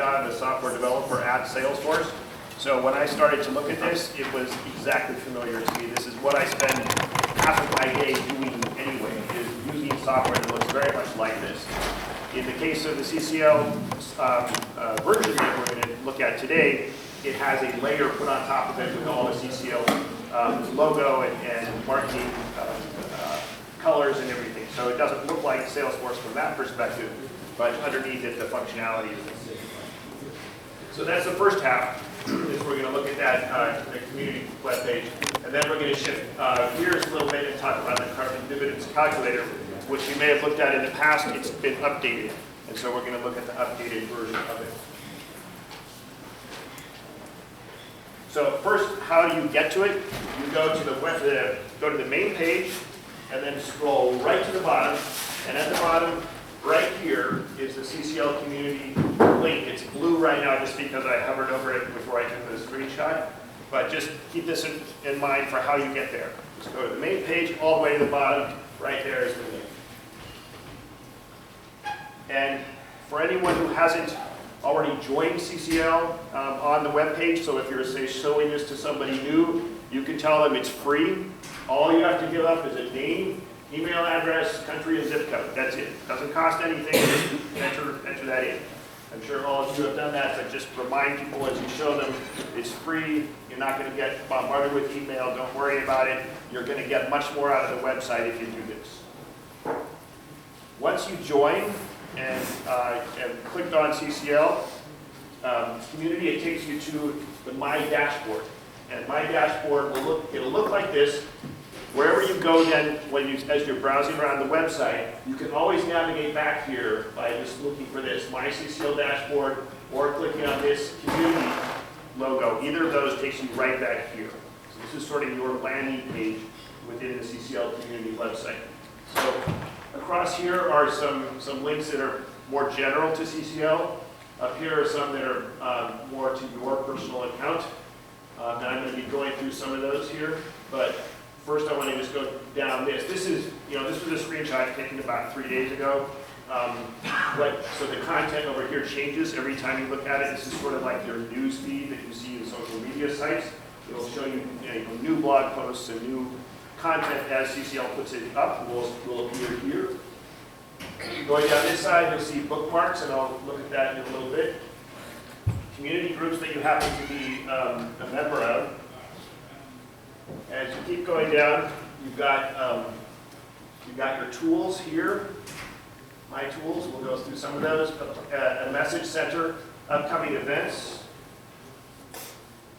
job as a software developer at Salesforce. So when I started to look at this, it was exactly familiar to me. This is what I spend half of my day doing anyway, is using software that looks very much like this. In the case of the CCL version that we're going to look at today, it has a layer put on top of it with all the CCL logo and marketing colors and everything. So it doesn't look like Salesforce from that perspective, but underneath it, the functionality is the same. So that's the first half, is we're going to look at that the community webpage, and then we're going to shift gears a little bit and talk about the Dividend Calculator, which you may have looked at in the past. It's been updated, and so we're going to look at the updated version of it. So first, how do you get to it? You go to the main page, and then scroll right to the bottom, and at the bottom, right here, is the CCL community link. It's blue right now just because I hovered over it before I took the screenshot, but just keep this in mind for how you get there. Just go to the main page, all the way to the bottom, right there is the link. And for anyone who hasn't already joined CCL on the web page, so if you're, say, showing this to somebody new, you can tell them it's free. All you have to give up is a name, email address, country, and zip code. That's it. It doesn't cost anything. Just enter that in. I'm sure all of you have done that, but just remind people as you show them it's free. You're not going to get bombarded with email. Don't worry about it. You're going to get much more out of the website if you do this. Once you join and clicked on CCL community, it takes you to the My Dashboard. And My Dashboard it'll look like this. Wherever you go then, as you're browsing around the website, you can always navigate back here by just looking for this, My CCL Dashboard, or clicking on this community logo. Either of those takes you right back here. So this is sort of your landing page within the CCL community website. So across here are some links that are more general to CCL. Up here are some that are more to your personal account. And I'm going to be going through some of those here, but first I want to just go down this. This was a screenshot taken about 3 days ago. So the content over here changes every time you look at it. This is sort of like your news feed that you see in social media sites. It'll show you, new blog posts and new content as CCL puts it up will appear here. Going down this side, you'll see bookmarks, and I'll look at that in a little bit. Community groups that you happen to be a member of. As you keep going down, you've got your tools here. My tools, we'll go through some of those. A message center, upcoming events.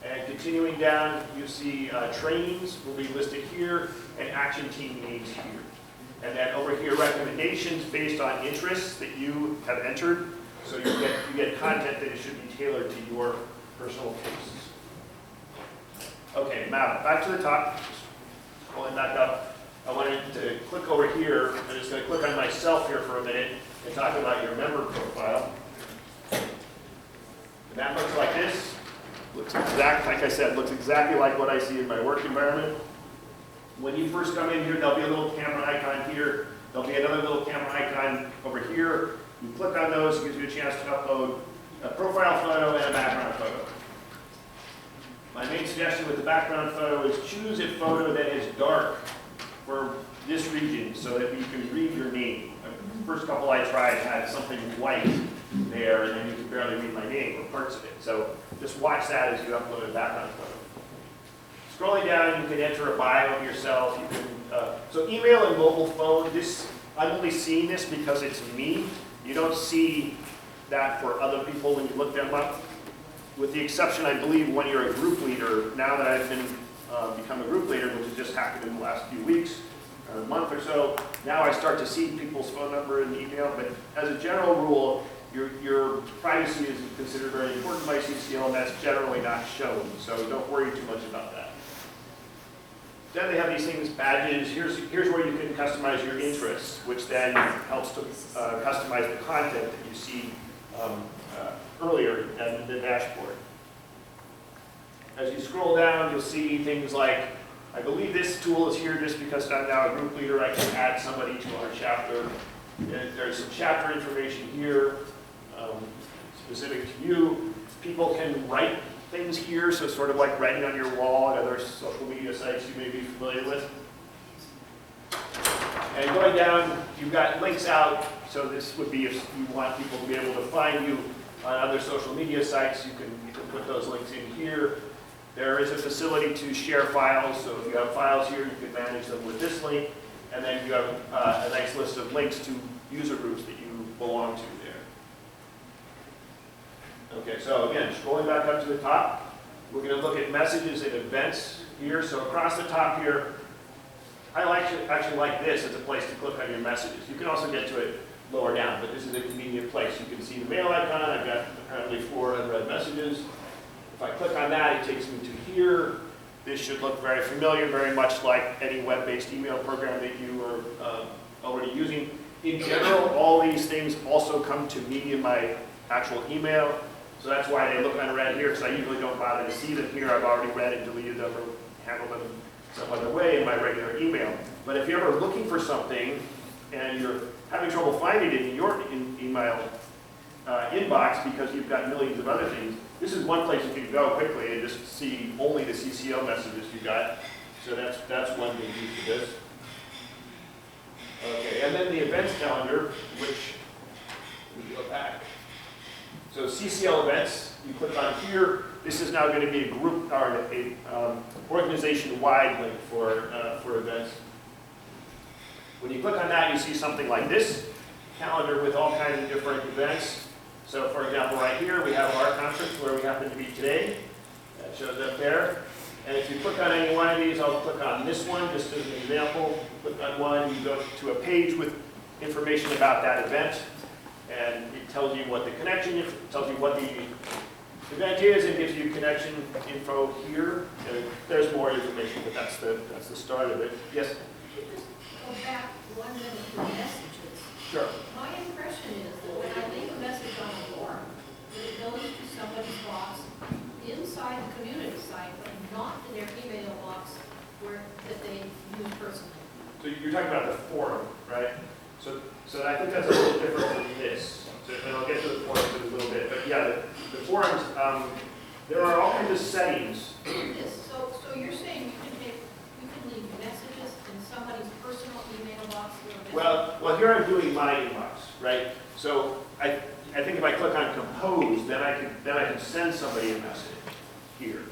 And continuing down, you see trainings will be listed here, and action team meetings here. And then over here, recommendations based on interests that you have entered. So you get content that should be tailored to your personal tastes. Okay, now back to the top. Scrolling back up, I wanted to click over here. I'm just going to click on myself here for a minute and talk about your member profile. And that looks like this. Looks like I said, looks exactly like what I see in my work environment. When you first come in here, there'll be a little camera icon here. There'll be another little camera icon over here. You click on those, it gives you a chance to upload a profile photo and a background photo. My main suggestion with the background photo is choose a photo that is dark for this region so that you can read your name. The first couple I tried had something white there, and then you could barely read my name or parts of it. So just watch that as you upload a background photo. Scrolling down, you can enter a bio of yourself. You can so email and mobile phone. I'm only seeing this because it's me. You don't see that for other people when you look them up, with the exception, I believe, when you're a group leader. Now that I've become a group leader, which has just happened in the last few weeks, or a month or so, now I start to see people's phone number and email. But as a general rule, your privacy is considered very important by CCL, and that's generally not shown. So don't worry too much about that. Then they have these things, badges. Here's where you can customize your interests, which then helps to customize the content that you see earlier in the dashboard. As you scroll down, you'll see things like, I believe this tool is here just because I'm now a group leader. I can add somebody to our chapter. There's some chapter information here. specific to you. People can write things here, so sort of like writing on your wall and other social media sites you may be familiar with. And going down, you've got links out, so this would be if you want people to be able to find you on other social media sites, you can put those links in here. There is a facility to share files, so if you have files here, you can manage them with this link, and then you have a nice list of links to user groups that you belong to there. Okay, so again, scrolling back up to the top, we're going to look at messages and events here. So across the top here, I actually like this as a place to click on your messages. You can also get to it lower down, but this is a convenient place. You can see the mail icon. I've got apparently 4 unread messages. If I click on that, it takes me to here. This should look very familiar, very much like any web-based email program that you are already using. In general, all these things also come to me in my actual email. So that's why they look unread here, because I usually don't bother to see them here. I've already read and deleted them or handled them some other way in my regular email. But if you're ever looking for something and you're having trouble finding it in your email inbox because you've got millions of other things, this is one place you can go quickly and just see only the CCL messages you got. So that's one thing use for this. Okay, and then the events calendar, which we go back. So CCL events, you click on here. This is now going to be a group or a organization-wide link for events. When you click on that, you see something like this calendar with all kinds of different events. So, for example, right here we have our conference where we happen to be today. That shows up there. And if you click on any one of these, I'll click on this one just as an example. Click on one, you go to a page with information about that event. And it tells you what the connection is, it tells you what the event is, and gives you connection info here. And there's more information, but that's the start of it. Yes? Could you just go back 1 minute to messages? Sure. My impression is that when I leave a message on a forum, that it goes to somebody's box inside the community site, but not in their email box that they use personally. So you're talking about the forum, right? So I think that's a little different from this. So, and I'll get to the forums in a little bit. But yeah, the forums, there are all kinds of settings. So you're saying you can leave messages in somebody's personal email box? Well, here I'm doing my inbox, right? So I think if I click on compose, then I can send somebody a message here.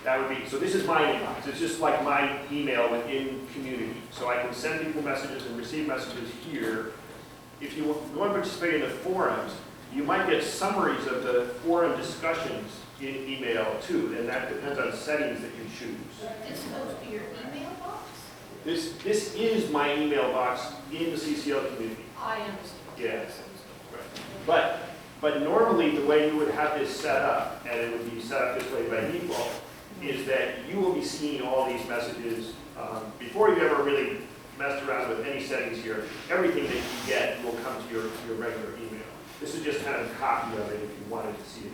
That would be, so this is my inbox. It's just like my email within community. So I can send people messages and receive messages here. If you go and participate in the forums, you might get summaries of the forum discussions in email too, and that depends on settings that you choose. This goes to your email box? This is my email box in the CCL community. I understand. Yes. Right. But normally the way you would have this set up, and it would be set up this way by default, is that you will be seeing all these messages before you ever really messed around with any settings here. Everything that you get will come to your regular email. This is just kind of a copy of it if you wanted to see it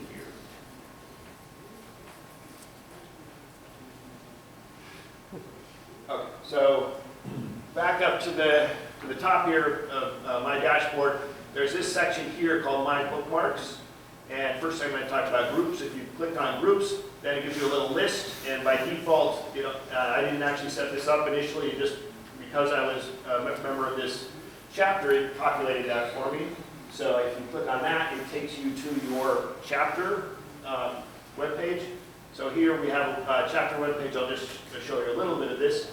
here. Okay, so back up to the top here of my dashboard, there's this section here called My Bookmarks. And first I'm going to talk about groups. If you click on groups, then it gives you a little list. And by default, I didn't actually set this up initially, just because I was a member of this chapter, it populated that for me. So if you click on that, it takes you to your chapter webpage. So here we have a chapter webpage. I'll just show you a little bit of this.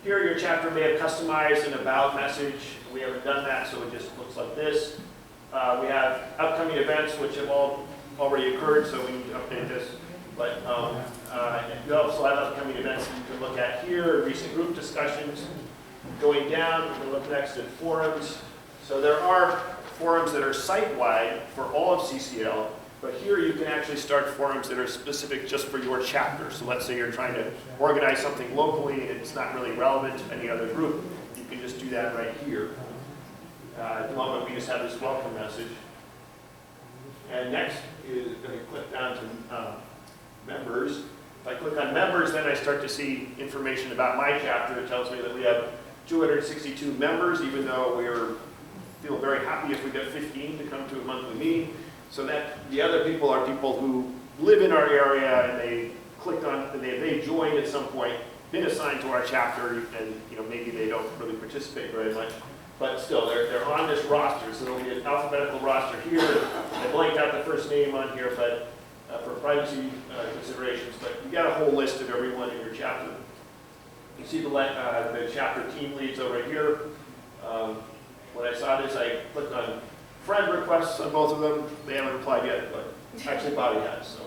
Here your chapter may have customized an about message. We haven't done that, so it just looks like this. We have upcoming events, which have all already occurred, so we need to update this. But you also have upcoming events that you can look at here, recent group discussions. Going down, we're going to look next at forums. So there are forums that are site-wide for all of CCL, but here you can actually start forums that are specific just for your chapter. So let's say you're trying to organize something locally and it's not really relevant to any other group. You can just do that right here. At the moment, we just have this welcome message. And next is going to click down to members. If I click on members, then I start to see information about my chapter. It tells me that we have 262 members, even though we feel very happy if we get 15 to come to a monthly meeting. So that the other people are people who live in our area and they clicked on, they joined at some point, been assigned to our chapter, and maybe they don't really participate very much, but still they're on this roster. So there'll be an alphabetical roster here. I blanked out the first name on here, but for privacy considerations. But you got a whole list of everyone in your chapter. You see the chapter team leads over here. When I saw this, I clicked on friend requests on both of them. They haven't replied yet, but actually Bobby has. So,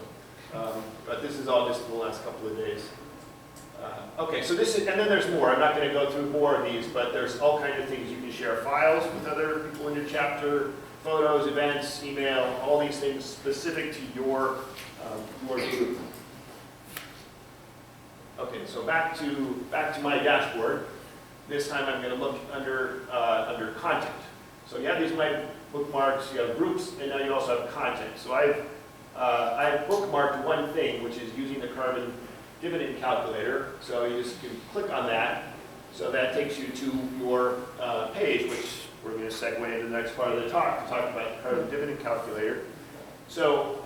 but this is all just in the last couple of days. Okay, so this is, and then there's more. I'm not going to go through more of these, but there's all kinds of things. You can share files with other people in your chapter, photos, events, email, all these things specific to your group. Okay, so back to my dashboard. This time I'm going to look under content. So you have these my bookmarks, you have groups, and now you also have content. So I've bookmarked one thing, which is using the carbon dividend calculator. So you just can click on that. So that takes you to your page, which we're going to segue into the next part of the talk to talk about the carbon dividend calculator. So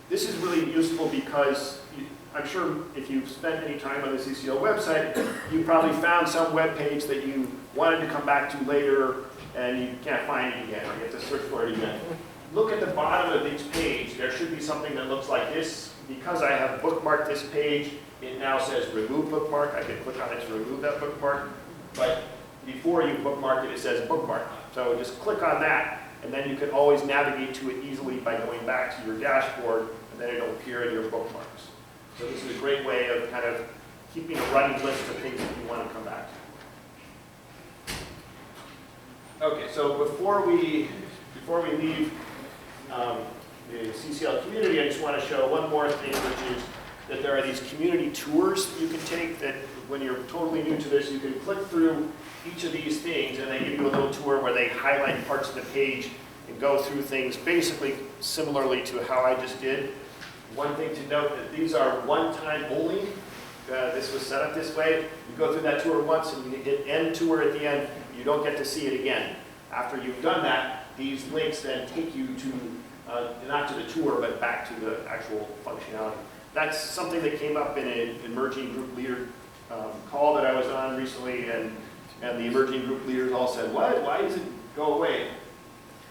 this is really useful because I'm sure if you've spent any time on the CCL website, you probably found some web page that you wanted to come back to later and you can't find it again, or you have to search for it again. Look at the bottom of each page. There should be something that looks like this. Because I have bookmarked this page, it now says remove bookmark. I can click on it to remove that bookmark. But before you bookmark it, it says bookmark. So just click on that, and then you can always navigate to it easily by going back to your dashboard, and then it'll appear in your bookmarks. So this is a great way of kind of keeping a running list of things that you want to come back to. Okay, so before we leave the CCL community, I just want to show one more thing, which is that there are these community tours that you can take that when you're totally new to this, you can click through each of these things and they give you a little tour where they highlight parts of the page and go through things basically similarly to how I just did. One thing to note that these are one-time only. This was set up this way. You go through that tour once and you hit end tour at the end. You don't get to see it again. After you've done that, these links then take you to not to the tour, but back to the actual functionality. That's something that came up in an emerging group leader call that I was on recently, and the emerging group leaders all said, "What? Why does it go away?"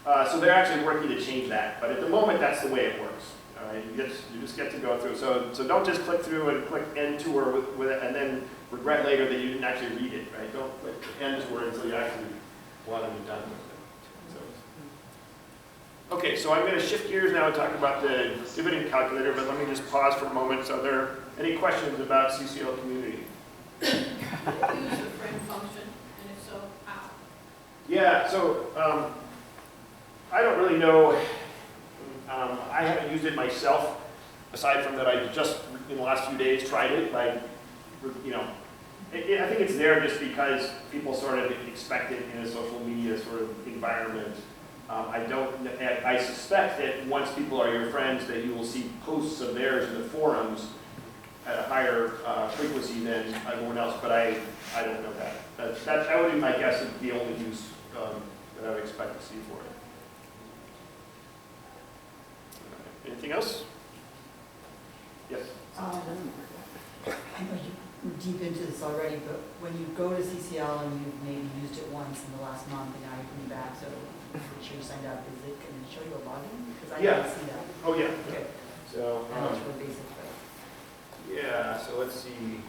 So they're actually working to change that, but at the moment, that's the way it works. You just get to go through. So don't just click through and click end tour with it, and then regret later that you didn't actually read it. Right? Don't click end tour until you actually want to be done with it. Okay, so I'm going to shift gears now and talk about the dividend calculator, but let me just pause for a moment. So are there any questions about CCL community? Use the friend function, and if so, how? Yeah, so I don't really know. I haven't used it myself, aside from that I just, in the last few days, tried it. I think it's there just because people sort of expect it in a social media sort of environment. I suspect that once people are your friends, that you will see posts of theirs in the forums at a higher frequency than everyone else, but I don't know that. That would be my guess of the only use that I would expect to see for it. Anything else? Yes? I know you're deep into this already, but when you go to CCL and you've maybe used it once in the last month and now you're coming back, so pretty sure you signed up, is it going to show you a login? Because I didn't see that. Oh, yeah. Okay. So, And that's really basic, but. yeah, so let's see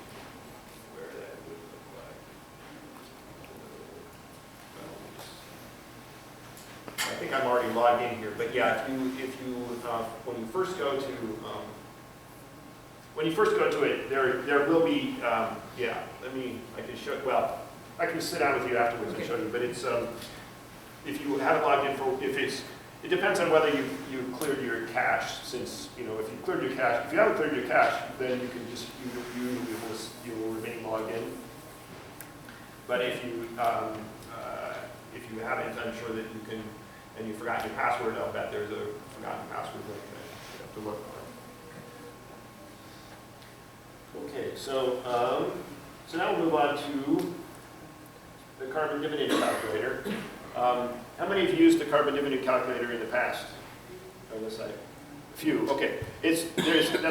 where that would look like. I think I'm already logged in here, but yeah, if you when you first go to it, there will be yeah. I can show. Well, I can sit down with you afterwards and show you. But it's if you haven't logged in it depends on whether you've cleared your cache. Since if you cleared your cache, if you haven't cleared your cache, then you can just you will remain logged in. But if you haven't, I'm sure that you can. And you forgot your password, I'll bet there's a forgotten password that you have to look on. Okay, so now we'll move on to the carbon dividend calculator. How many have used the carbon dividend calculator in the past on this site? A few, okay. That's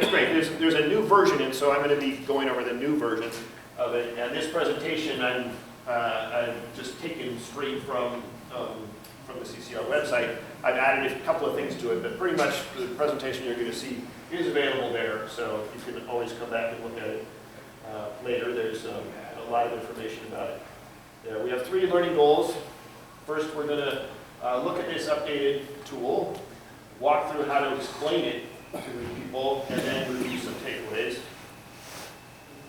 great. There's a new version, and so I'm going to be going over the new version of it. And this presentation I'm just taken straight from the CCL website. I've added a couple of things to it, but pretty much the presentation you're going to see is available there, so you can always come back and look at it later. There's a lot of information about it. We have 3 learning goals. First, we're going to look at this updated tool, walk through how to explain it to people, and then review some takeaways.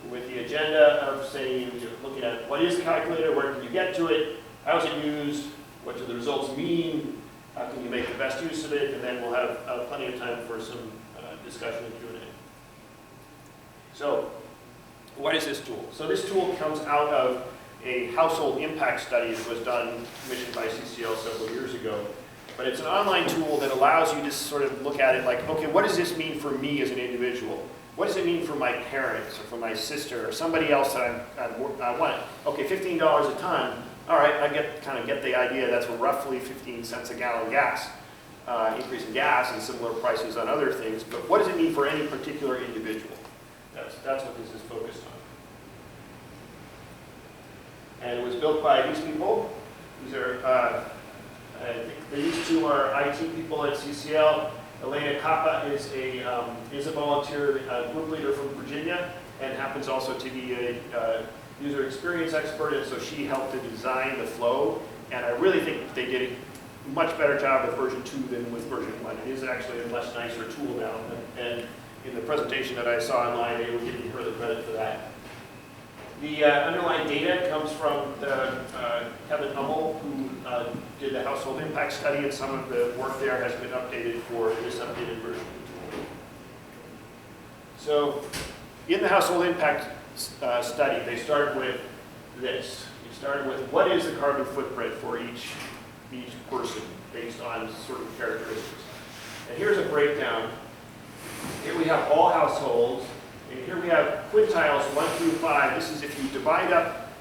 With the agenda of saying, looking at what is the calculator, where can you get to it, how is it used, what do the results mean, how can you make the best use of it, and then we'll have plenty of time for some discussion and Q&A. So, what is this tool? So this tool comes out of a household impact study that was done, commissioned by CCL several years ago. But it's an online tool that allows you to sort of look at it like, okay, what does this mean for me as an individual? What does it mean for my parents or for my sister or somebody else that I want? Okay, $15 a ton. All right, I kind of get the idea. That's roughly 15 cents a gallon gas, increase in gas and similar prices on other things. But what does it mean for any particular individual? That's what this is focused on. And it was built by these people. These are, I think these 2 are IT people at CCL. Elena Capa is a volunteer group leader from Virginia and happens also to be a user experience expert, and so she helped to design the flow. And I really think they did a much better job with version 2 than with version 1. It is actually a much nicer tool now. And in the presentation that I saw online, they were giving her the credit for that. The underlying data comes from Kevin Hummel, who did the household impact study, and some of the work there has been updated for this updated version of the tool. So, in the household impact study, they started with this. They started with what is the carbon footprint for each person based on certain characteristics. And here's a breakdown. Here we have all households. And here we have quintiles 1 through 5. This is if you divide up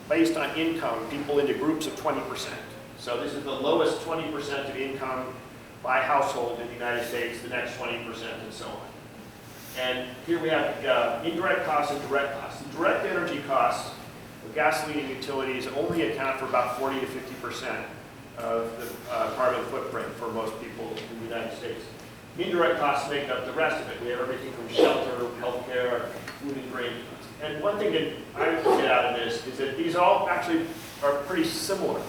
based on income, people into groups of 20%. So this is the lowest 20% of income by household in the United States, the next 20%, and so on. And here we have indirect costs and direct costs. The direct energy costs of gasoline and utilities only account for about 40 to 50% of the carbon footprint for most people in the United States. Indirect costs make up the rest of it. We have everything from shelter, healthcare, food and grain. And one thing that I would get out of this is that these all actually are pretty similar.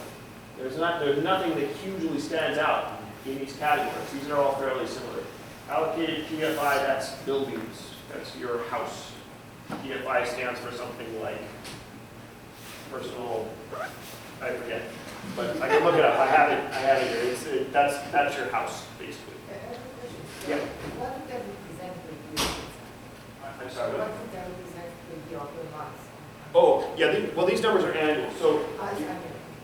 There's nothing that hugely stands out in these categories. These are all fairly similar. Allocated PFI, that's buildings. That's your house. PFI stands for something like personal, I forget. But I can look it up. I have it here. That's your house, basically. Yeah. What would that represent for you? I'm sorry. What would that represent for your lots? Oh, yeah. Well, these numbers are annual. So, Annual.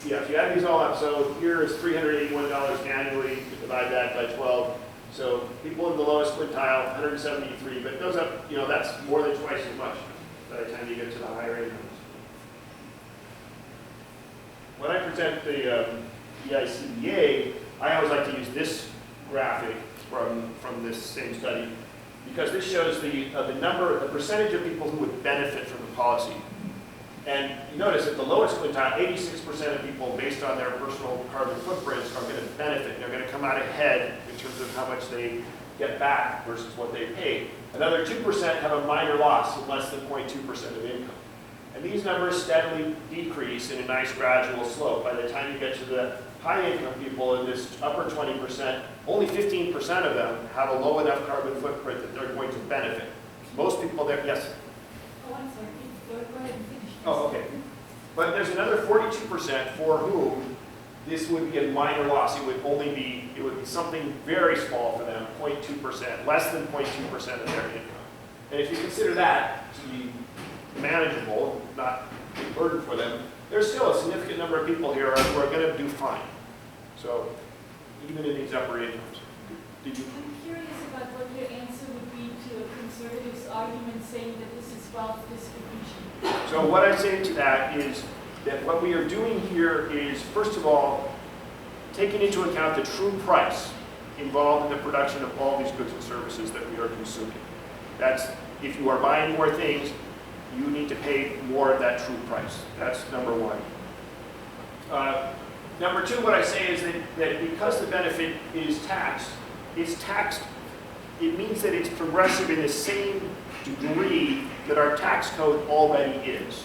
yeah, if you add these all up, so here is $381 annually. You divide that by 12. So people in the lowest quintile, 173. But it goes up. That's more than twice as much by the time you get to the higher incomes. When I present the EICDA, I always like to use this graphic from this same study, because this shows the percentage of people who would benefit from the policy. And you notice at the lowest quintile, 86% of people, based on their personal carbon footprints, are going to benefit. They're going to come out ahead in terms of how much they get back versus what they paid. Another 2% have a minor loss of less than 0.2% of income. And these numbers steadily decrease in a nice gradual slope. By the time you get to the high-income people in this upper 20%, only 15% of them have a low enough carbon footprint that they're going to benefit. Most people there, yes? Oh, I'm sorry. Go ahead and finish. Oh, okay. But there's another 42% for whom this would be a minor loss. It would be something very small for them, 0.2%, less than 0.2% of their income. And if you consider that to be manageable, not a burden for them, there's still a significant number of people here who are going to do fine. So, even in these upper incomes. Did you? I'm curious about what your answer would be to a conservative's argument saying that this is wealth distribution. So what I'm saying to that is that what we are doing here is, first of all, taking into account the true price involved in the production of all these goods and services that we are consuming. That's, if you are buying more things, you need to pay more of that true price. That's number one. Number two, what I say is that because the benefit is taxed, it means that it's progressive in the same degree that our tax code already is.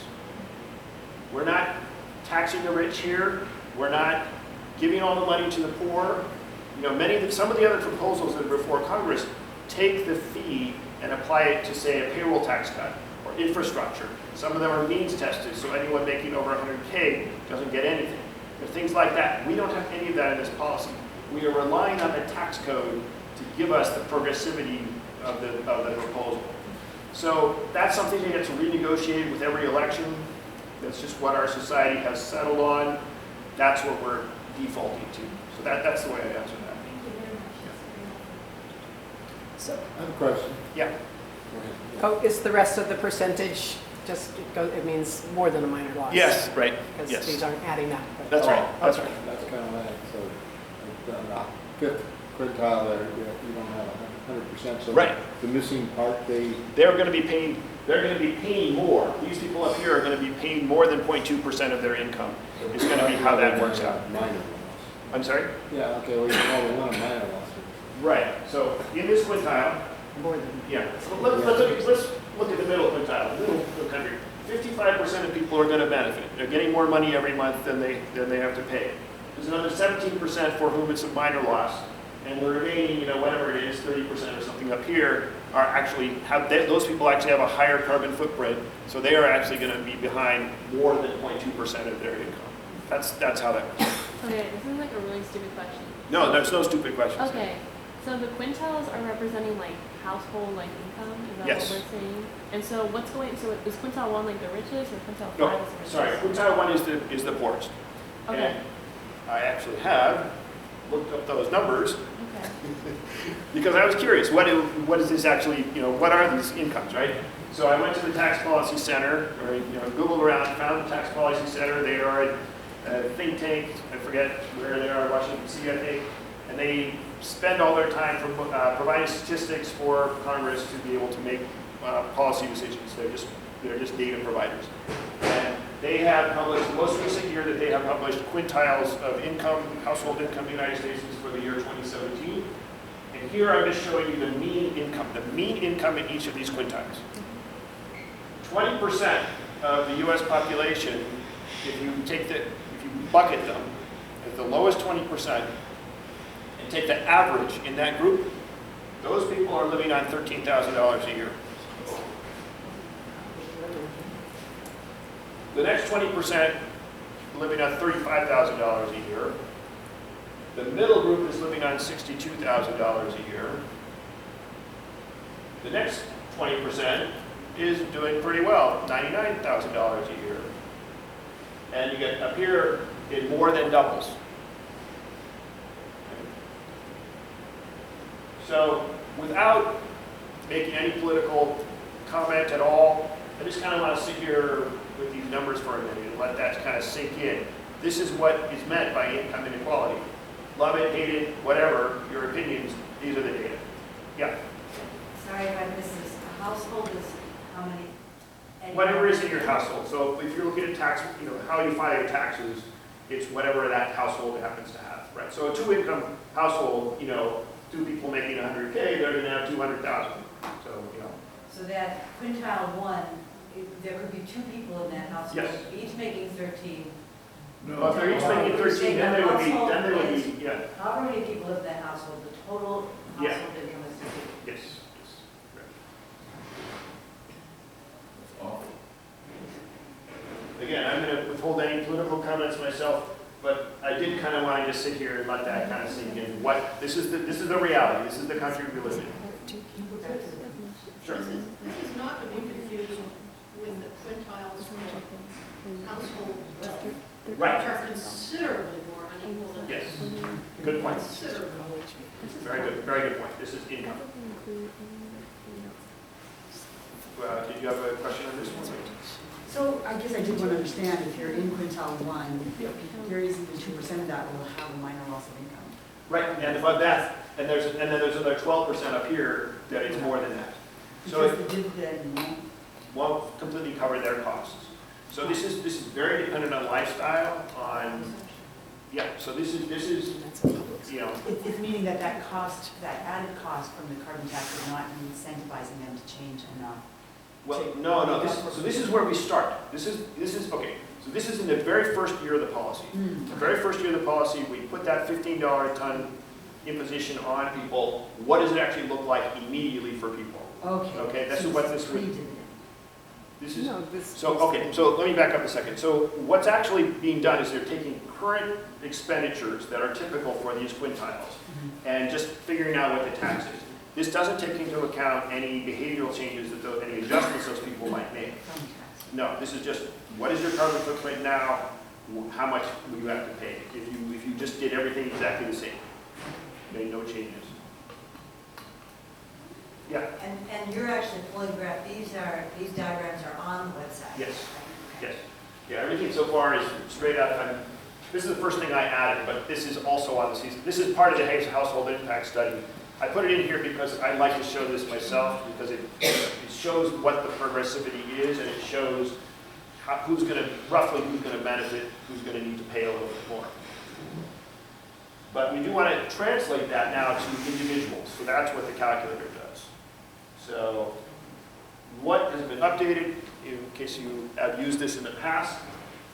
We're not taxing the rich here. We're not giving all the money to the poor. You know, some of the other proposals that are before Congress take the fee and apply it to, say, a payroll tax cut or infrastructure. Some of them are means tested, so anyone making over 100K doesn't get anything. But things like that. We don't have any of that in this policy. We are relying on the tax code to give us the progressivity of the proposal. So that's something that gets renegotiated with every election. That's just what our society has settled on. That's what we're defaulting to. So that's the way I answer that. Thank you very much. So, I have a question. Yeah. Oh, is the rest of the percentage just, it means more than a minor loss? Yes, right. Because Yes. these aren't adding up. but- That's right. That's Okay. right. That's kind of like, so, the fifth quintile there, you don't have 100%. So Right. the missing part, They're going to be paying more. These people up here are going to be paying more than 0.2% of their income. It's going to be how that works out. Minor loss. I'm sorry? Yeah, okay, well, you call the one a minor loss. Right. So in this quintile, More than. yeah. So let's look at the middle quintile, the middle country. 55% of people are going to benefit. They're getting more money every month than they have to pay. There's another 17% for whom it's a minor loss, and the remaining, whatever it is, 30% or something up here, are actually those people actually have a higher carbon footprint, so they are actually going to be behind more than 0.2% of their income. That's how that works. Okay, this is like a really stupid question. No, there's no stupid questions. Okay, so the quintiles are representing like household like income, is that Yes. what we're saying? And so so is quintile 1 like the richest or quintile 5 No, is the richest? sorry, quintile 1 is the poorest. Okay, And I actually have looked up those numbers okay. because I was curious, what is this actually, what are these incomes, right? So I went to the Tax Policy Center, or Googled around, found the Tax Policy Center. They are a think tank, I forget where they are, Washington DC, I think, and they spend all their time providing statistics for Congress to be able to make policy decisions. They're just data providers. And they have published, the most recent year that they have published quintiles of income, household income in the United States is for the year 2017. And here I'm just showing you the mean income in each of these quintiles. 20% of the US population, if you bucket them at the lowest 20% and take the average in that group, those people are living on $13,000 a year. The next 20% living on $35,000 a year. The middle group is living on $62,000 a year. The next 20% is doing pretty well, $99,000 a year. And you get up here, it more than doubles. So without making any political comment at all, I just kind of want to sit here with these numbers for a minute and let that kind of sink in. This is what is meant by income inequality. Love it, hate it, whatever, your opinions, these are the data. Yeah, Sorry if I missed this. A household is how many? whatever is in your household. So if you're looking at tax, how you file your taxes, it's whatever that household happens to have, right? So a two-income household, two people making 100K, they're going to have 200,000. So, So that quintile 1, there could be 2 people in that household, Yes. each making 13. well, if they're each making 13, then they would be, yeah, However many people live in that household, the total Yeah. household income is 13. yes. Right. Again, I'm going to withhold any political comments myself, but I did kind of want to just sit here and let that kind of sink in. This is the reality. This is the country we live in. Sure. This is not to be confused with the quintiles for household wealth, which Right. are considerably more unequal than. Yes. Good point. Considerably. Very good point. This is income. Did you have a question on this one? So I guess I did want to understand, if you're in quintile 1, there is even 2% of that will have a minor loss of income. Right, and above that, and then there's another 12% up here that is more than that. So Because the dividend won't completely cover their costs. So this is very dependent on lifestyle, on, yeah, so this is, you know, it's meaning that that cost, that added cost from the carbon tax is not incentivizing them to change enough. well, no, so this is where we start. This is, okay, so this is in the very first year of the policy. The very first year of the policy, we put that $15 a ton imposition on people. What does it actually look like immediately for people? Okay. Okay, this So is what this would, pre-dividend. this is, No, this. so, okay, so let me back up a second. So what's actually being done is they're taking current expenditures that are typical for these quintiles and just figuring out what the tax is. This doesn't take into account any behavioral changes, any adjustments those people might make. From tax. No, this is just, what is your carbon footprint now? How much will you have to pay if you just did everything exactly the same? Made no changes. Yeah, And you're actually pulling graph, these diagrams are on the website. yes, yes. Yeah, everything so far is straight out. This is the first thing I added, but this is also on the season. This is part of the household impact study. I put it in here because I like to show this myself, because it shows what the progressivity is, and it shows roughly who's going to benefit, who's going to need to pay a little bit more. But we do want to translate that now to individuals, so that's what the calculator does. So what has been updated, in case you have used this in the past?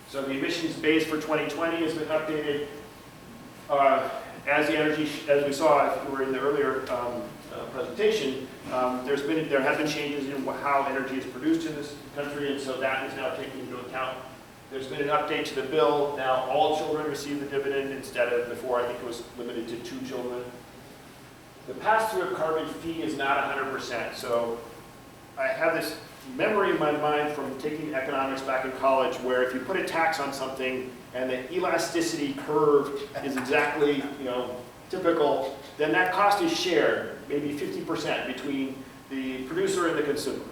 So the emissions base for 2020 has been updated. As we saw, if you were in the earlier presentation, there have been changes in how energy is produced in this country, and so that is now taken into account. There's been an update to the bill. Now all children receive the dividend instead of before, I think it was limited to 2 children. The pass-through of carbon fee is not 100%. So I have this memory in my mind from taking economics back in college, where if you put a tax on something and the elasticity curve is exactly, typical, then that cost is shared, maybe 50% between the producer and the consumer,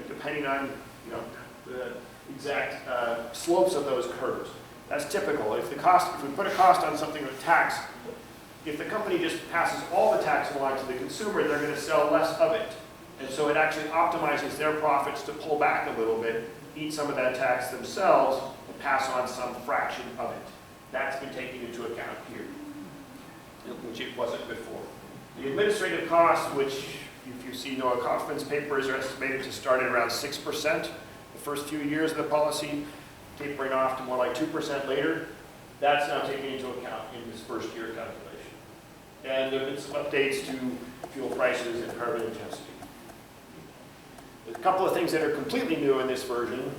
depending on, the exact slopes of those curves. That's typical. If we put a cost on something with tax, if the company just passes all the tax along to the consumer, they're going to sell less of it. And so it actually optimizes their profits to pull back a little bit, eat some of that tax themselves, and pass on some fraction of it. That's been taken into account here, which it wasn't before. The administrative costs, which if you see Noah Kaufman's papers, are estimated to start at around 6% the first few years of the policy, tapering off to more like 2% later. That's now taken into account in this first year calculation. And there have been some updates to fuel prices and carbon intensity. A couple of things that are completely new in this version.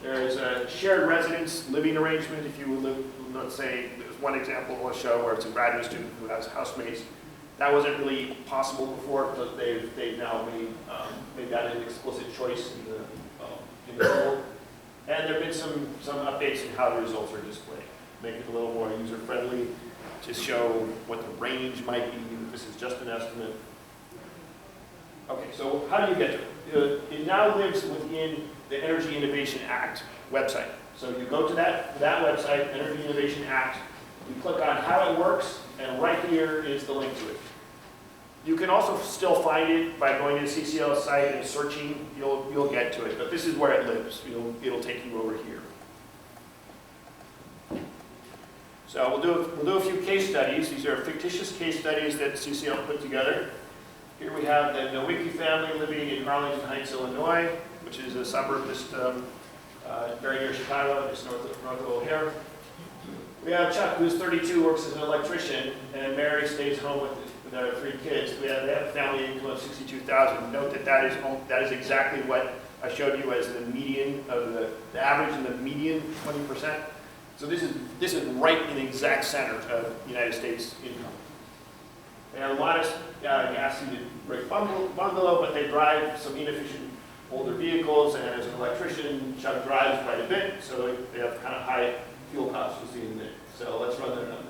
There is a shared residence living arrangement. If you live, let's say, there's one example I'll show where it's a graduate student who has housemates. That wasn't really possible before, but they've now made that an explicit choice in the school. And there have been some updates in how the results are displayed, make it a little more user-friendly, to show what the range might be. This is just an estimate. Okay, so how do you get to it? It now lives within the Energy Innovation Act website. So you go to that website, Energy Innovation Act, you click on how it works, and right here is the link to it. You can also still find it by going to the CCL site and searching. You'll get to it, but this is where it lives. It'll take you over here. So we'll do a few case studies. These are fictitious case studies that CCL put together. Here we have the Nowicki family living in Arlington Heights, Illinois, which is a suburb just very near Chicago, just north of O'Hare. We have Chuck, who's 32, works as an electrician, and Mary stays home with our 3 kids. They have a family income of $62,000. Note that is exactly what I showed you as the median of the average and the median, 20%. So this is right in the exact center of United States income. They have a modest gas-heated brick bungalow, but they drive some inefficient older vehicles, and as an electrician, Chuck drives quite a bit, so they have kind of high fuel costs you'll see in there. So let's run their numbers.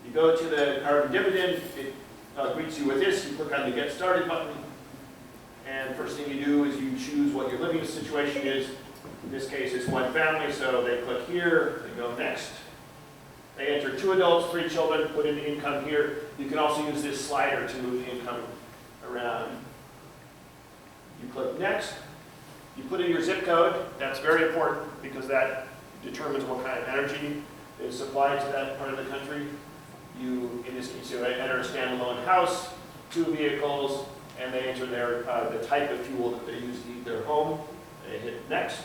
You go to the carbon dividend, it greets you with this. You click on the Get Started button, and first thing you do is you choose what your living situation is. In this case, it's one family, so they click here, they go next. They enter 2 adults, 3 children, put in the income here. You can also use this slider to move the income around. You click next. You put in your zip code. That's very important because that determines what kind of energy is supplied to that part of the country. You, in this case, you enter a standalone house, 2 vehicles, and they enter their the type of fuel that they use to heat their home. They hit next.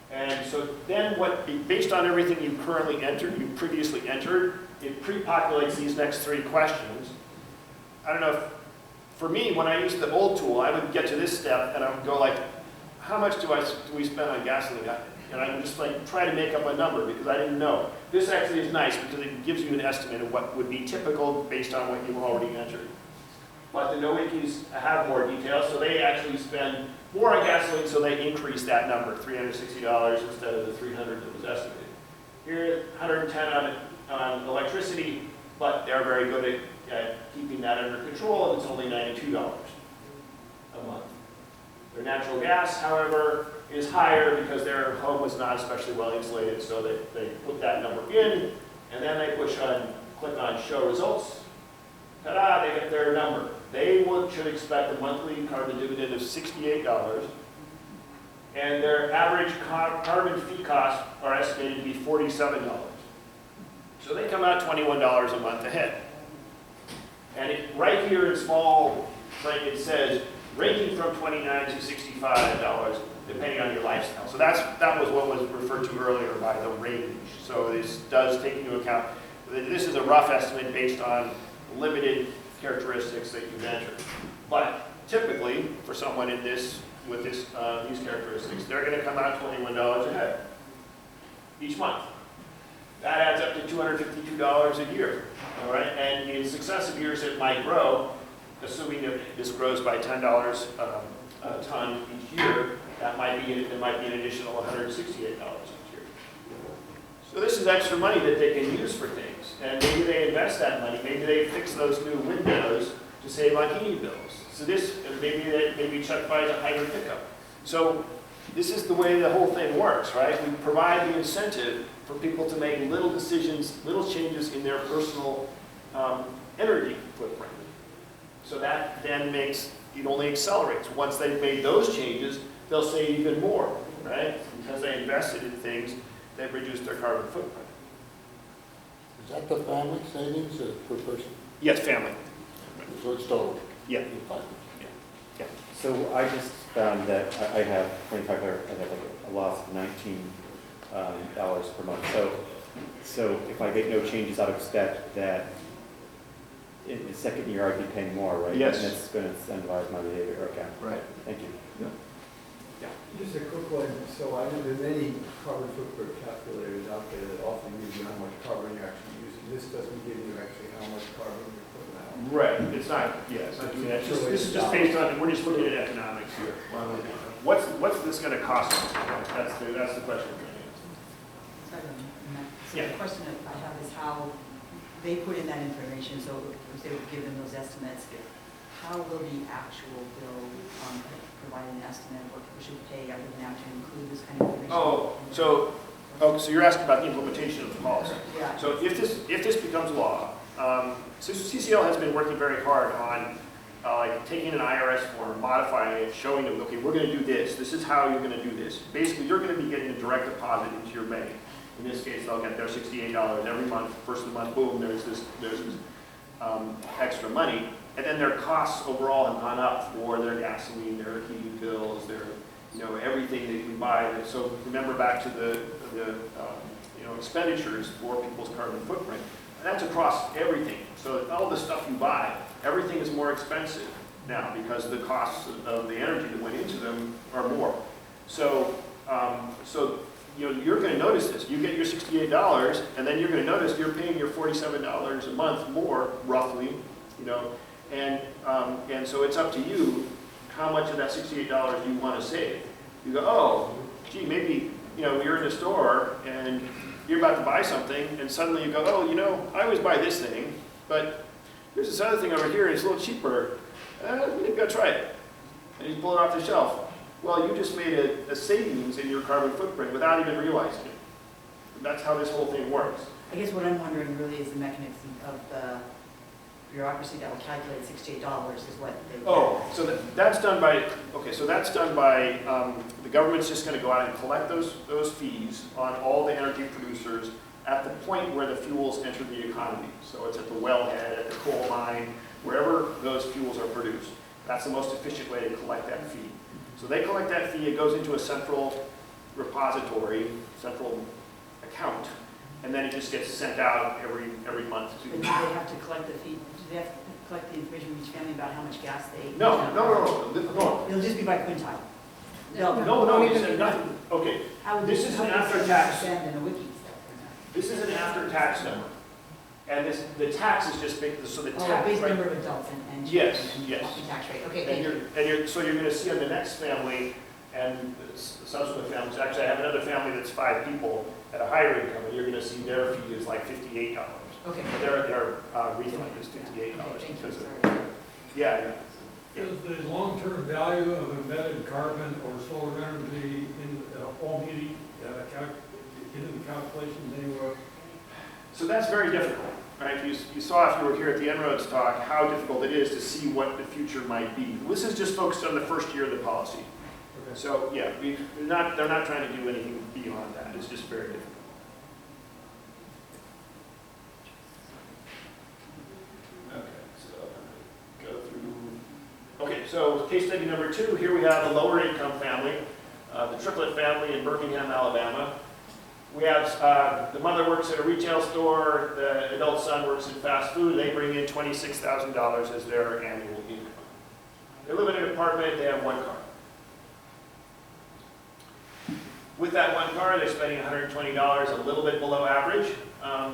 And so then based on everything you currently entered, you previously entered, it pre-populates these next 3 questions. I don't know if, for me, when I used the old tool, I would get to this step and I would go like, how much do we spend on gasoline? And I would just like try to make up a number because I didn't know. This actually is nice because it gives you an estimate of what would be typical based on what you've already entered. But the no-wikis have more details, so they actually spend more on gasoline, so they increase that number, $360 instead of the $300 that was estimated. Here, $110 on electricity, but they're very good at keeping that under control, and it's only $92 a month. Their natural gas, however, is higher because their home was not especially well insulated, so they put that number in, and then they click on Show Results. Ta-da, they get their number. They should expect a monthly carbon dividend of $68, and their average carbon fee costs are estimated to be $47. So they come out $21 a month ahead. And right here in small print, it says ranging from $29 to $65, depending on your lifestyle. So that was what was referred to earlier by the range. So this does take into account, this is a rough estimate based on limited characteristics that you've entered. But typically, for someone in this, with these characteristics, they're going to come out $21 ahead each month. That adds up to $252 a year, all right? And in successive years, it might grow, assuming that this grows by $10 a ton each year. That might be an additional $168 each year. So this is extra money that they can use for things. And maybe they invest that money. Maybe they fix those new windows to save on heating bills. So maybe Chuck buys a hybrid pickup. So this is the way the whole thing works, right? We provide the incentive for people to make little decisions, little changes in their personal energy footprint. So that then it only accelerates. Once they've made those changes, they'll save even more, right? Because they invested in things that reduce their carbon footprint. Is that the family savings per person? Yes, family. So it's total? Yeah. Yeah. So I just found that I have 25, I have like a loss of $19 per month. So if I get no changes, I'd expect that in the second year I'd be paying more, right? Yes. And that's going to incentivize my behavior. Okay. Right. Thank you. Just a quick one. So I know there are many carbon footprint calculators out there that often give you how much carbon you're actually using. This doesn't give you actually how much carbon you're putting out. Right. It's not doing that. This is just based on, we're just looking at economics here. What's this going to cost us? That's the question we're going to answer. So the question that I have is how they put in that information, so if they would give them those estimates, how will the actual bill provide an estimate of what people should pay? Are they going to have to include this kind of information? So you're asking about the implementation of the policy. Yeah. So if this becomes law, so CCL has been working very hard on like taking an IRS form, modifying it, showing them, okay, we're going to do this. This is how you're going to do this. Basically, you're going to be getting a direct deposit into your bank. In this case, they'll get their $68 every month. First of the month, boom, there's this extra money. And then their costs overall have gone up for their gasoline, their heating bills, their everything that we buy. So remember back to the expenditures for people's carbon footprint. And that's across everything. So all the stuff you buy, everything is more expensive now because the costs of the energy that went into them are more. So you're going to notice this. You get your $68, and then you're going to notice you're paying your $47 a month more, roughly, and so it's up to you how much of that $68 you want to save. You go, oh, gee, maybe you're in a store and you're about to buy something, and suddenly you go, oh, I always buy this thing, but here's this other thing over here, and it's a little cheaper. Maybe I'll try it. And you pull it off the shelf. Well, you just made a savings in your carbon footprint without even realizing it. That's how this whole thing works. I guess what I'm wondering really is the mechanism of the bureaucracy that will calculate $68 is what they. Oh, so that's done by, okay, so that's done by, the government's just gonna go out and collect those fees on all the energy producers at the point where the fuels enter the economy. So it's at the wellhead, at the coal mine, wherever those fuels are produced. That's the most efficient way to collect that fee. So they collect that fee, it goes into a central repository, central account, and then it just gets sent out every month to. But do they have to collect the fee, do they have to collect the information from each family about how much gas they? No. It'll just be by quintile. No, you said nothing. Okay, How would This they- is how an would they after-tax. send in a wiki stuff? this is an after-tax number. And the tax is just, so the Oh, tax, base right? number of adults and. Yes, and yes. the tax rate, okay, And thank you. so you're gonna see on the next family and subsequent families, actually I have another family that's 5 people at a higher income, and you're gonna see their fee is like $58. Okay. But their refund is $58 Okay, thank you, because of, sorry. yeah. Is the long-term value of embedded carbon or solar energy in home heating, in the calculations anywhere? So that's very difficult, right? You saw if you were here at the En-ROADS talk how difficult it is to see what the future might be. This is just focused on the first year of the policy. Okay. So yeah, they're not trying to do anything beyond that. It's just very difficult. Okay, so go through. Okay, so case study number 2. Here we have a lower income family, the triplet family in Birmingham, Alabama. We have the mother works at a retail store, the adult son works in fast food. They bring in $26,000 as their annual income. They live in an apartment, they have 1 car. With that 1 car, they're spending $120, a little bit below average,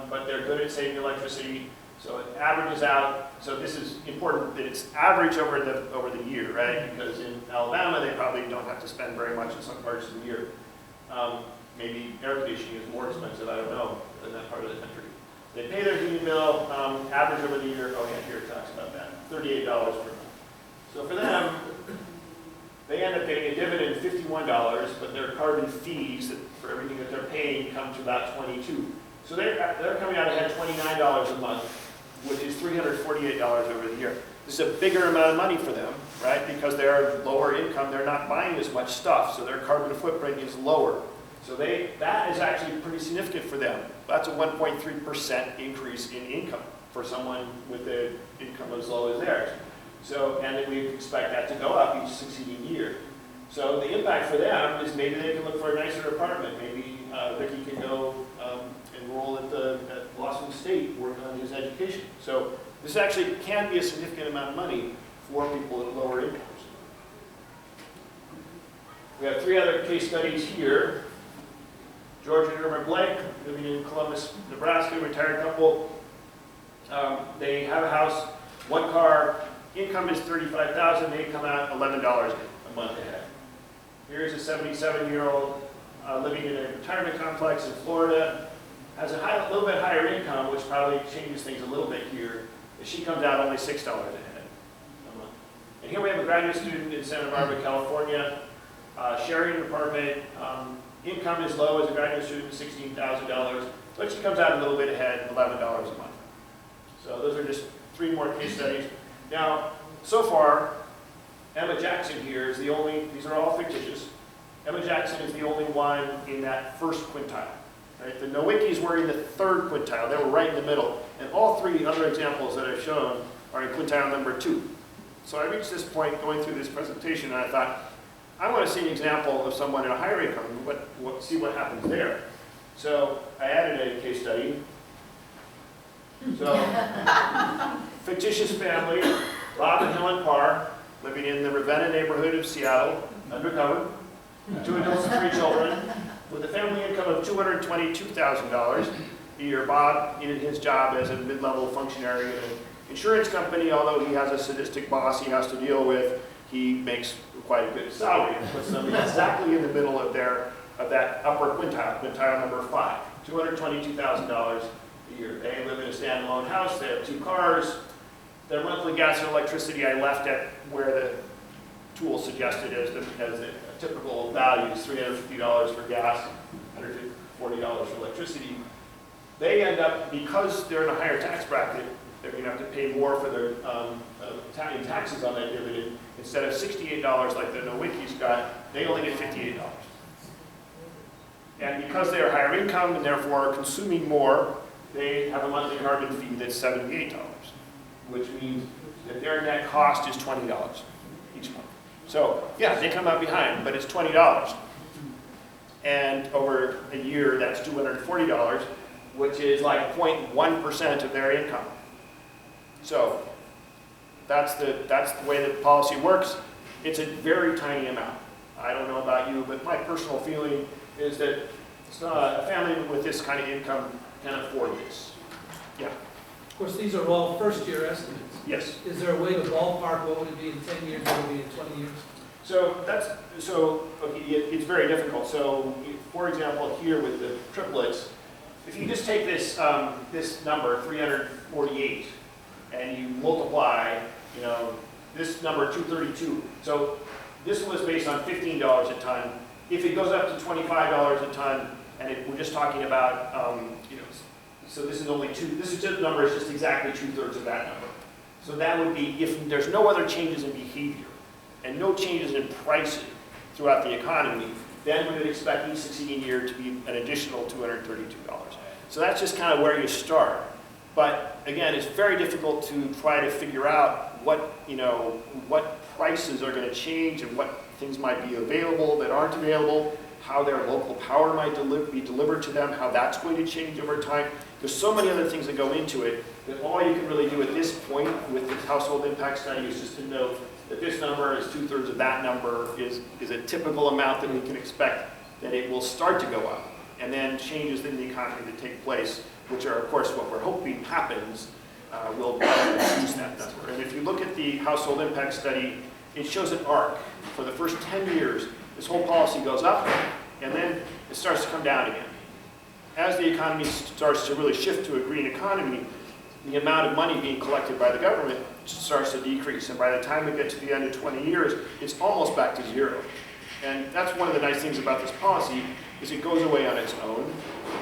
but they're good at saving electricity. So it averages out. So this is important that it's average over the year, right? Because in Alabama, they probably don't have to spend very much in some parts of the year. Maybe air conditioning is more expensive, I don't know, in that part of the country. They pay their heating bill, average over the year, oh yeah, here it talks about that, $38 per month. So for them, they end up paying a dividend of $51, but their carbon fees for everything that they're paying come to about $22. So they're coming out ahead $29 a month, which is $348 over the year. This is a bigger amount of money for them, right? Because they're lower income, they're not buying as much stuff, so their carbon footprint is lower. So that is actually pretty significant for them. That's a 1.3% increase in income for someone with an income as low as theirs. So, and then we expect that to go up each succeeding year. So the impact for them is maybe they can look for a nicer apartment. Maybe Ricky can go enroll at Boston State, work on his education. So this actually can be a significant amount of money for people at lower incomes. We have 3 other case studies here. George and Irma Blake, living in Columbus, Nebraska, retired couple. They have a house, 1 car, income is $35,000, they come out $11 a month ahead. Here's a 77-year-old living in a retirement complex in Florida, has a little bit higher income, which probably changes things a little bit here. She comes out only $6 ahead a month. And here we have a graduate student in Santa Barbara, California, sharing an apartment. Income is low as a graduate student, $16,000, but she comes out a little bit ahead, $11 a month. So those are just 3 more case studies. Now, so far, Emma Jackson here is the only, these are all fictitious. Emma Jackson is the only one in that first quintile. Right? The Nowickis were in the 3rd quintile. They were right in the middle. And all 3 other examples that I've shown are in quintile number 2. So I reached this point going through this presentation, and I thought, I want to see an example of someone in a higher income, see what happens there. So I added a case study. So, fictitious family, Bob and Helen Parr, living in the Ravenna neighborhood of Seattle, undercover, 2 adults and 3 children, with a family income of $222,000 a year. Bob, in his job as a mid-level functionary in an insurance company, although he has a sadistic boss he has to deal with, he makes quite a good salary and puts them exactly in the middle of that upper quintile, quintile number 5, $222,000 a year. They live in a standalone house, they have 2 cars. Their monthly gas and electricity I left at where tool suggested as a typical values, $350 for gas, $140 for electricity, they end up, because they're in a higher tax bracket, they're going to have to pay more for their in taxes on that dividend. Instead of $68 like the Nowicki's got, they only get $58. And because they are higher income and therefore are consuming more, they have a monthly carbon fee that's $78, which means that their net cost is $20 each month. So yeah, they come out behind, but it's $20. And over a year, that's $240, which is like 0.1% of their income. So that's the way the policy works. It's a very tiny amount. I don't know about you, but my personal feeling is that a family with this kind of income can afford this. Yeah. Of course, these are all first-year estimates. Yes. Is there a way to ballpark what would it be in 10 years, what would it be in 20 years? So okay, it's very difficult. So for example, here with the triplets, if you just take this this number 348 and you multiply, this number 232. So this was based on $15 a ton. If it goes up to $25 a ton, and we're just talking about, so this is only the number is just exactly 2/3 of that number. So that would be if there's no other changes in behavior and no changes in pricing throughout the economy, then we would expect each succeeding year to be an additional $232. So that's just kind of where you start. But again, it's very difficult to try to figure out what prices are going to change and what things might be available that aren't available, how their local power might be delivered to them, how that's going to change over time. There's so many other things that go into it that all you can really do at this point with the household impact study is just to note that this number is 2/3 of that number is a typical amount that we can expect that it will start to go up. And then changes in the economy that take place, which are of course what we're hoping happens, will reduce that number. And if you look at the household impact study, it shows an arc. For the first 10 years, this whole policy goes up, and then it starts to come down again. As the economy starts to really shift to a green economy, the amount of money being collected by the government starts to decrease. And by the time we get to the end of 20 years, it's almost back to zero. And that's one of the nice things about this policy, is it goes away on its own.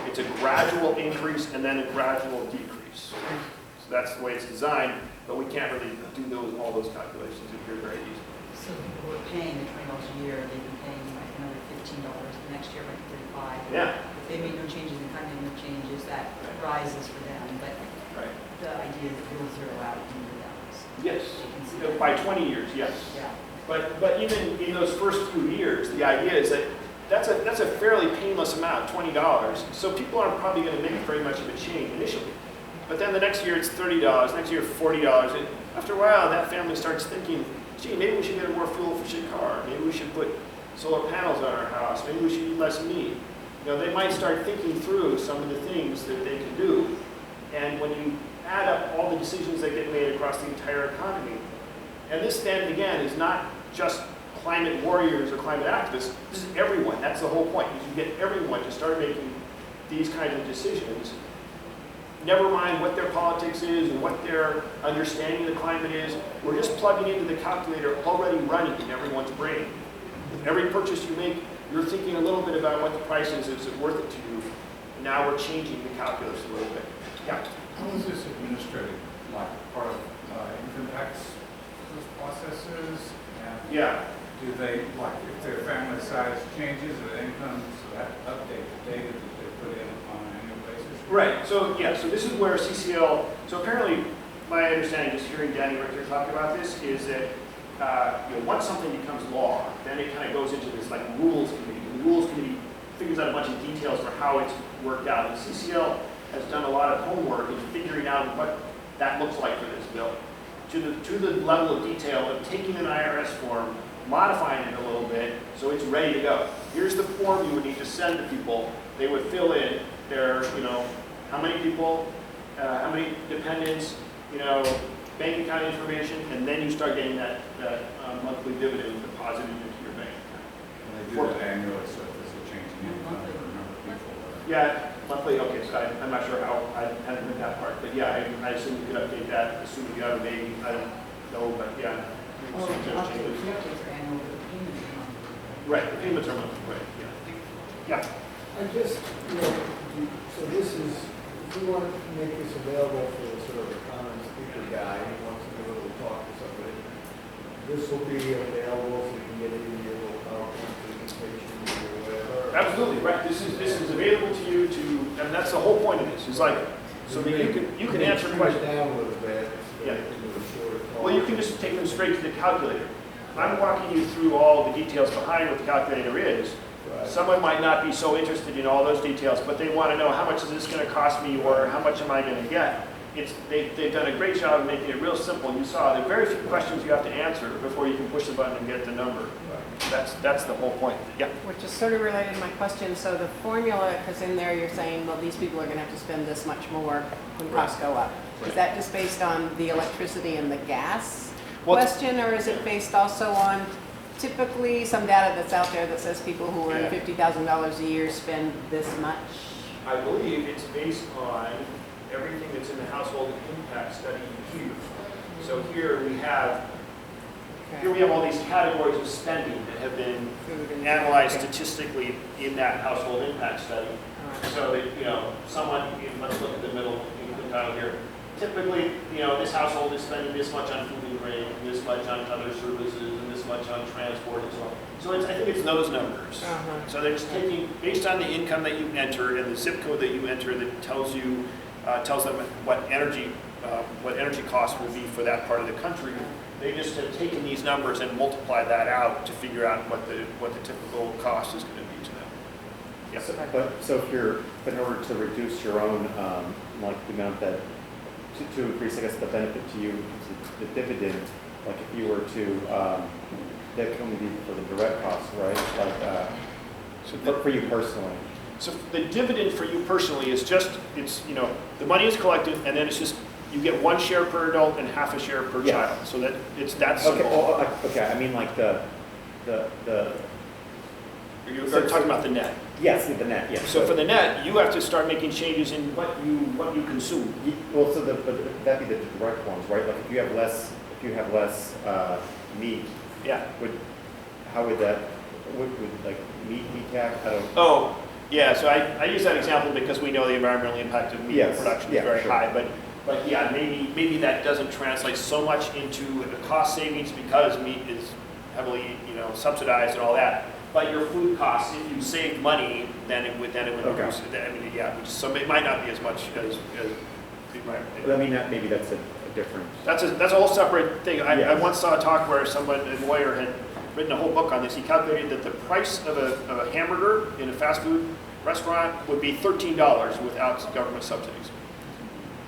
It's a gradual increase and then a gradual decrease. So that's the way it's designed, but we can't really do all those calculations in here very easily. So people who are paying the $20 a year, they've been paying like another $15 the next year, like 35. Yeah. If they make no changes, the economy no changes, that rises for them. But Right. the idea is that we'll zero out into that. Yes. By 20 years, yes. Yeah. But even in those first few years, the idea is that that's a fairly painless amount, $20. So people aren't probably going to make very much of a change initially. But then the next year it's $30, next year $40. And after a while, that family starts thinking, gee, maybe we should get a more fuel-efficient car. Maybe we should put solar panels on our house. Maybe we should eat less meat. They might start thinking through some of the things that they can do. And when you add up all the decisions that get made across the entire economy, and this then, again, is not just climate warriors or climate activists, this is everyone. That's the whole point. You can get everyone to start making these kinds of decisions. Never mind what their politics is and what their understanding of the climate is. We're just plugging into the calculator already running in everyone's brain. With every purchase you make, you're thinking a little bit about what the price is it worth it to you? And now we're changing the calculus a little bit. Yeah? How is this administered, like part of income tax processes? And Yeah. do they, like, if their family size changes or the income, so that update the data that they put in on an annual basis? Right. So yeah. So this is where CCL. So apparently, my understanding, just hearing Danny Richter talk about this, is that once something becomes law, then it kind of goes into this like rules committee. The rules committee figures out a bunch of details for how it's worked out. And CCL has done a lot of homework in figuring out what that looks like for this bill, to the level of detail of taking an IRS form, modifying it a little bit so it's ready to go. Here's the form you would need to send to people. They would fill in their, how many people, how many dependents, bank account information, and then you start getting that monthly dividend deposited into your bank account. And they do that annually, so if there's a change in income for a number of people. Yeah, monthly, okay, so I'm not sure how, I haven't heard that part, but yeah, I assume you could update that, assuming you have a baby, I don't know, but yeah. Well, updates are annual Right, the payments are monthly, right, yeah. I just, so this is, if we want to make this available for the sort of a common speaker guy who wants to be able to talk to somebody, this will be available so you can get it in your little PowerPoint presentation or whatever. Absolutely, right, this is available to you to, and that's the whole point of this, is like, so that you can answer questions. Down a little bit. So Yeah. you can do a short talk. Well, you can just take them straight to the calculator. I'm walking you through all the details behind what the calculator is. Right. Someone might not be so interested in all those details, but they want to know how much is this going to cost me or how much am I going to get. They've done a great job of making it real simple. You saw there are very few questions you have to answer before you can push the button and get the number. That's the whole point. Yeah. Which is sort of related to my question. So the formula, because in there you're saying, well, these people are going to have to spend this much more when costs go up. Is that just based on the electricity and the gas question, or is it based also on typically some data that's out there that says people who earn $50,000 a year spend this much? I believe it's based on everything that's in the household impact study here. So here we have all these categories of spending that have been analyzed statistically in that household impact study. So that, someone, let's look at the middle quintile here. Typically, this household is spending this much on food and drink, and this much on other services, and this much on transport and so on. So I think it's those numbers. So they're just taking, based on the income that you enter and the zip code that you enter that tells them what energy costs will be for that part of the country. They just have taken these numbers and multiplied that out to figure out what the typical cost is going to be to them. Yeah. So in order to reduce your own, like the amount that, to increase, I guess, the benefit to you, the dividend, like if you were to, that can only be for the direct costs, right? Like, for you personally. So the dividend for you personally is just, the money is collected and then it's just, you get 1 share per adult and half a share per child. So that it's that simple. Okay, I mean like the You're talking about the net. Yes, the net, yes. So for the net, you have to start making changes in what you consume. Well, so that'd be the direct ones, right? Like if you have less meat, how would that, would like meat tax? I don't. Oh, yeah. So I use that example because we know the environmental impact of meat production is very high, but yeah, maybe that doesn't translate so much into the cost savings because meat is heavily subsidized and all that. But your food costs, if you save money, then it would reduce it. I mean, so it might not be as much as you might. I mean, maybe that's a different. That's a whole separate thing. I once saw a talk where a lawyer had written a whole book on this. He calculated that the price of a hamburger in a fast food restaurant would be $13 without government subsidies.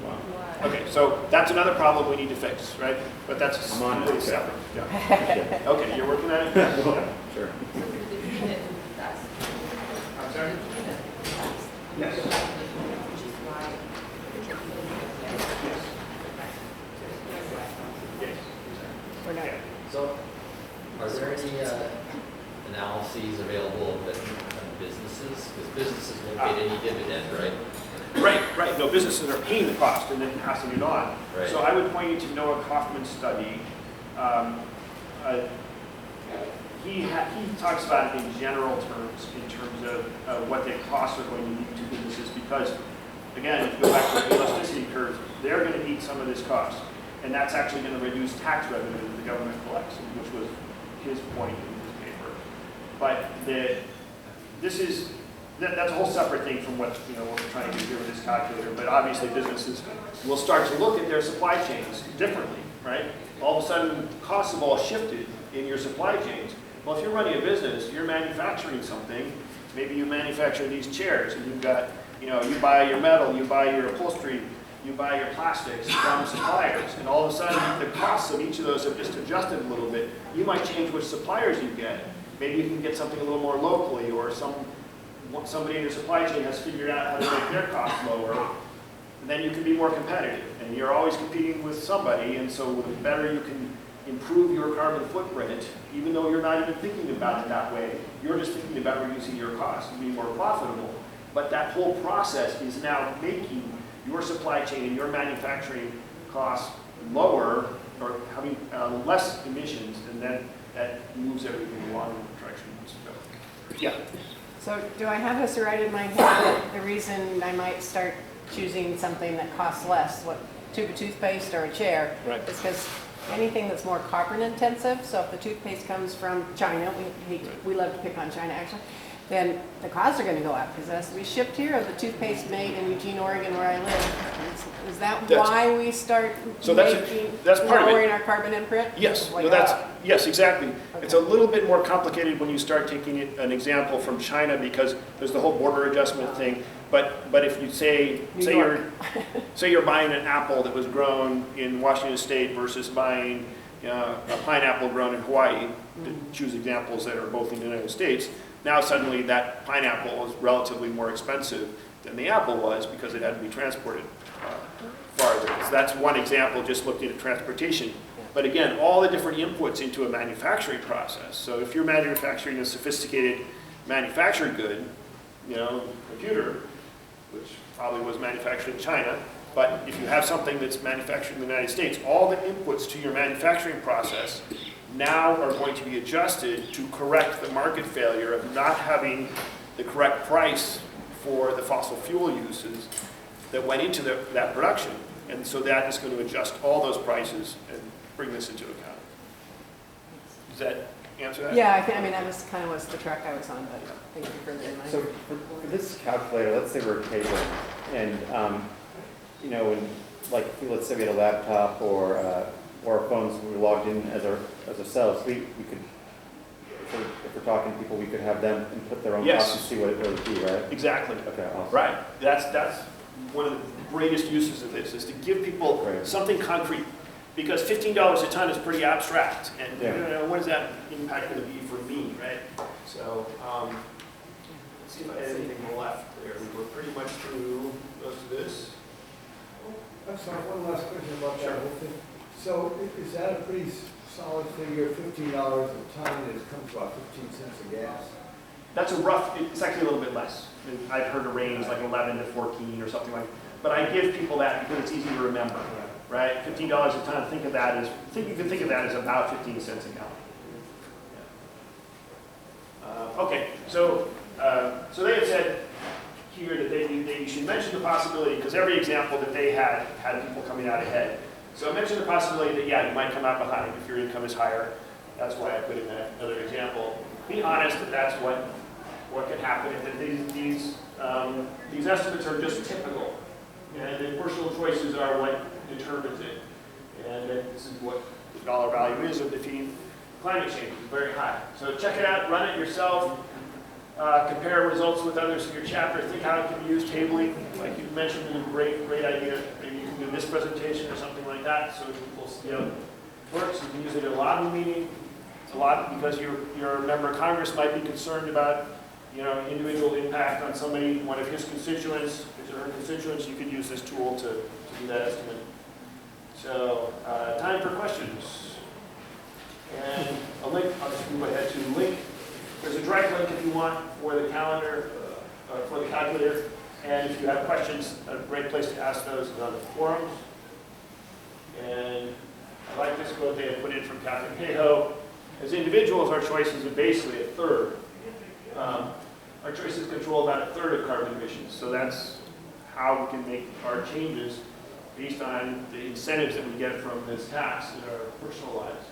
Wow. Okay, so that's another problem we need to fix, right? But that's completely separate. Yeah. Okay, you're working on it? Yeah. Sure. I'm sorry? Yes. Yes. So, are there any analyses available of businesses? Because businesses won't get any dividend, right? Right. No, businesses are paying the cost and then passing it on. Right. So I would point you to Noah Kaufman's study. He talks about it in general terms, in terms of what the costs are going to be to businesses, because, again, if you go back to the elasticity curves, they're going to eat some of this cost. And that's actually going to reduce tax revenue that the government collects, which was his point in his paper. But that's a whole separate thing from what we're trying to do here with this calculator. But obviously businesses will start to look at their supply chains differently, right? All of a sudden, costs have all shifted in your supply chains. Well, if you're running a business, you're manufacturing something. Maybe you manufacture these chairs, and you've got, you buy your metal, you buy your upholstery, you buy your plastics from suppliers, and all of a sudden the costs of each of those have just adjusted a little bit. You might change which suppliers you get. Maybe you can get something a little more locally, or somebody in your supply chain has figured out how to make their costs lower. And then you can be more competitive, and you're always competing with somebody, and so the better you can improve your carbon footprint, even though you're not even thinking about it that way, you're just thinking about reducing your costs and being more profitable. But that whole process is now making your supply chain and your manufacturing costs lower, or having less emissions, and then that moves everything along in the direction it needs to go. Yeah. So do I have this right in my head that the reason I might start choosing something that costs less, what, tube of toothpaste or a chair, Right. is because anything that's more carbon intensive, so if the toothpaste comes from China, we love to pick on China actually, then the costs are going to go up because it has to be shipped here, or the toothpaste made in Eugene, Oregon, where I live. Is that why we start that's part of it. lowering our carbon imprint? Yes, Like, yes, exactly. Okay. It's a little bit more complicated when you start taking an example from China because there's the whole border adjustment thing. But if you say you're buying an apple that was grown in Washington State versus buying a pineapple grown in Hawaii, to choose examples that are both in the United States, now suddenly that pineapple is relatively more expensive than the apple was because it had to be transported farther. So that's one example, just looking at transportation. But again, all the different inputs into a manufacturing process. So if you're manufacturing a sophisticated manufactured good, computer, which probably was manufactured in China, but if you have something that's manufactured in the United States, all the inputs to your manufacturing process now are going to be adjusted to correct the market failure of not having the correct price for the fossil fuel uses that went into that production. And so that is going to adjust all those prices and bring this into account. Does that answer that? Yeah, I mean, that was kind of was the track I was on, but thank you for the reminder. So for this calculator, let's say we're a table, and let's say we had a laptop or our phones, we logged in as ourselves, we could, if we're talking to people, we could have them input their own costs and see what it would be, right? Exactly. Okay, awesome. Right. That's one of the greatest uses of this, is to give people something concrete. Because $15 a ton is pretty abstract, and what is that impact going to be for me, right? So let's see if I had anything left there. We were pretty much through most of this. I'm sorry, one last question about that whole thing. So is that a pretty solid figure, $15 a ton, and it comes to about 15 cents a gas? That's it's actually a little bit less. I've heard a range like 11 to 14 or something like that. But I give people that because it's easy to remember, right? $15 a ton, you can think of that as about 15 cents a gallon. Okay, so they had said here that they should mention the possibility, because every example that they had people coming out ahead. So I mentioned the possibility that, you might come out behind if your income is higher. That's why I put in that other example. Be honest that that's what can happen. That these estimates are just typical. And the personal choices are what determines it. And this is what the dollar value is of defeating climate change. It's very high. So check it out, run it yourself, compare results with others in your chapter, think how it can be used tabling. Like you mentioned, is a great idea. Maybe you can do this presentation or something like that so people see how it works. You can use it at a lobby meeting. It's a lot because your member of Congress might be concerned about individual impact on somebody, one of his constituents, his or her constituents. You could use this tool to do that estimate. So, time for questions. And a link, I'll just move ahead to link. There's a direct link if you want for the calendar, for the calculator. And if you have questions, a great place to ask those is on the forums. And I like this quote they have put in from Catherine Hayhoe. As individuals, our choices are basically a third. Our choices control about a third of carbon emissions. So that's how we can make our changes based on the incentives that we get from this tax in our personal lives.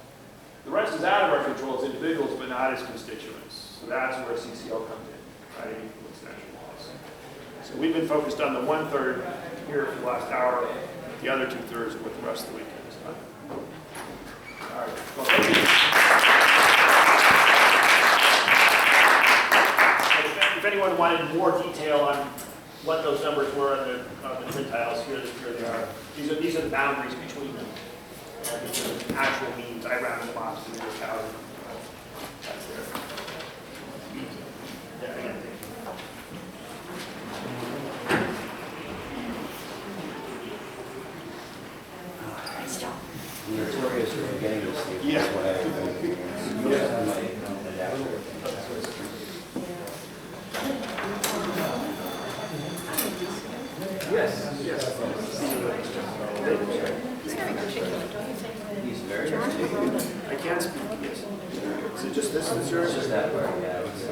The rest is out of our control as individuals, but not as constituents. So that's where CCL comes in, trying to influence national policy. So we've been focused on the 1/3 here for the last hour. The other 2/3 are with the rest of the weekend is fine. All right. Well, thank you. If anyone wanted more detail on what those numbers were on the quintiles, here they are. These are the boundaries between them. And these are the actual means. I rounded them off to 1,000. That's there. Yeah, again. Notorious for getting this. Yeah. He's very articulate, don't you think? I can't speak, yes. Is it just this that's yours? It's just that part, yeah. It's,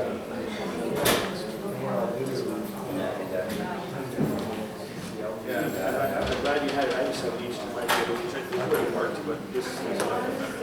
Yeah, I'm glad you had it. I just have each to my table, which I think would have worked, but this is a lot better.